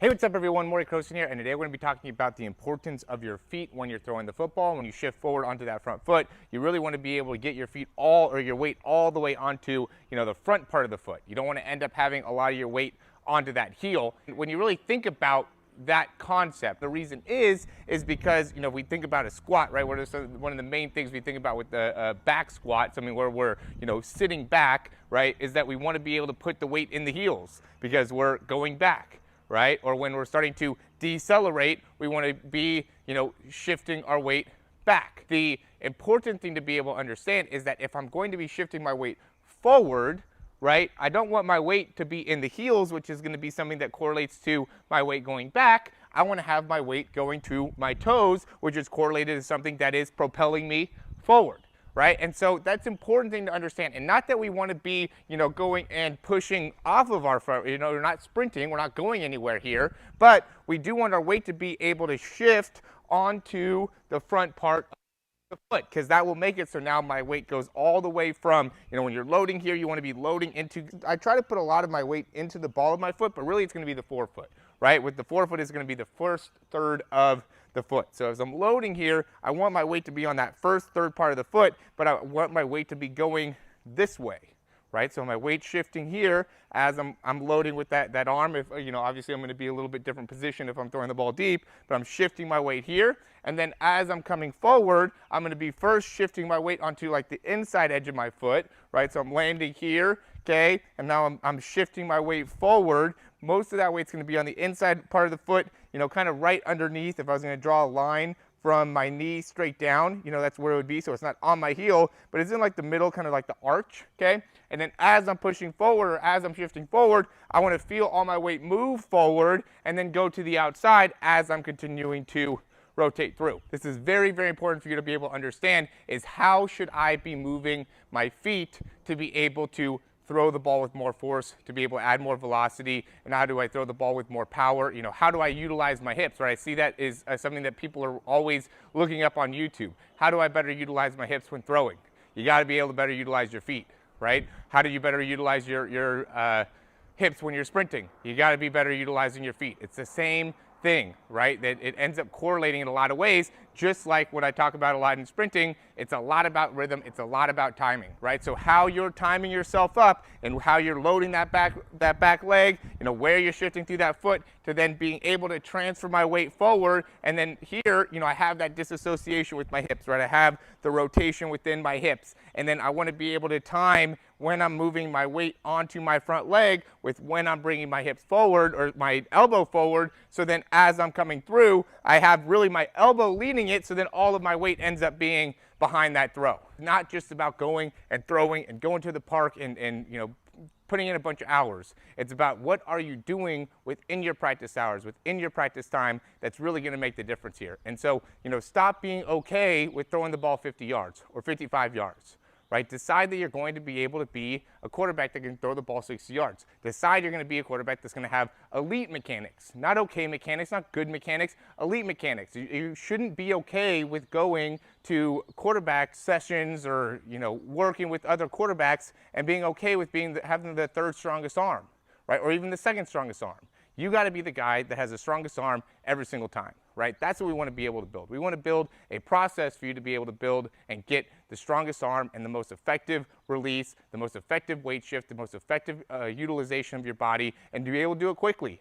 Hey, what's up everyone? Morey Croson here, and today we're going to be talking about the importance of your feet when you're throwing the football. When you shift forward onto that front foot, you really want to be able to get your feet or your weight all the way onto, the front part of the foot. You don't want to end up having a lot of your weight onto that heel. When you really think about that concept, the reason is because, we think about a squat, right? One of the main things we think about with the back squat, something where we're, sitting back, right, is that we want to be able to put the weight in the heels because we're going back. Right? Or when we're starting to decelerate, we want to be, shifting our weight back. The important thing to be able to understand is that if I'm going to be shifting my weight forward, right, I don't want my weight to be in the heels, which is going to be something that correlates to my weight going back. I want to have my weight going to my toes, which is correlated to something that is propelling me forward. Right? And so that's an important thing to understand. And not that we want to be, going and pushing off of our front, we're not sprinting, we're not going anywhere here, but we do want our weight to be able to shift onto the front part of the foot, because that will make it so now my weight goes all the way from, when you're loading here, you want to be loading into, I try to put a lot of my weight into the ball of my foot, but really it's going to be the forefoot, right? With the forefoot is going to be the first third of the foot. So as I'm loading here, I want my weight to be on that first third part of the foot, but I want my weight to be going this way, right? So my weight shifting here as I'm loading with that arm. If obviously I'm going to be a little bit different position if I'm throwing the ball deep, but I'm shifting my weight here. And then as I'm coming forward, I'm going to be first shifting my weight onto like the inside edge of my foot, right? So I'm landing here, okay? And now I'm shifting my weight forward. Most of that weight's going to be on the inside part of the foot, kind of right underneath. If I was going to draw a line from my knee straight down, that's where it would be. So it's not on my heel, but it's in like the middle, kind of like the arch, okay? And then as I'm pushing forward or as I'm shifting forward, I want to feel all my weight move forward and then go to the outside as I'm continuing to rotate through. This is very, very important for you to be able to understand is how should I be moving my feet to be able to throw the ball with more force, to be able to add more velocity, and how do I throw the ball with more power? How do I utilize my hips, right? I see that is something that people are always looking up on YouTube. How do I better utilize my hips when throwing? You got to be able to better utilize your feet, right? How do you better utilize your hips when you're sprinting? You got to be better utilizing your feet. It's the same thing, right? That it ends up correlating in a lot of ways, just like what I talk about a lot in sprinting. It's a lot about rhythm, it's a lot about timing, right? So how you're timing yourself up and how you're loading that back leg, where you're shifting through that foot to then being able to transfer my weight forward. And then here, I have that disassociation with my hips, right? I have the rotation within my hips. And then I want to be able to time when I'm moving my weight onto my front leg with when I'm bringing my hips forward or my elbow forward. So then as I'm coming through, I have really my elbow leading it, so then all of my weight ends up being behind that throw. Not just about going and throwing and going to the park and putting in a bunch of hours. It's about what are you doing within your practice hours, within your practice time, that's really going to make the difference here. And so, stop being okay with throwing the ball 50 yards or 55 yards. Right? Decide that you're going to be able to be a quarterback that can throw the ball 60 yards. Decide you're going to be a quarterback that's going to have elite mechanics. Not okay mechanics, not good mechanics, elite mechanics. You shouldn't be okay with going to quarterback sessions or, working with other quarterbacks and being okay with having the third strongest arm, right? Or even the second strongest arm. You got to be the guy that has the strongest arm every single time, right? That's what we want to be able to build. We want to build a process for you to be able to build and get the strongest arm and the most effective release, the most effective weight shift, the most effective utilization of your body, and to be able to do it quickly.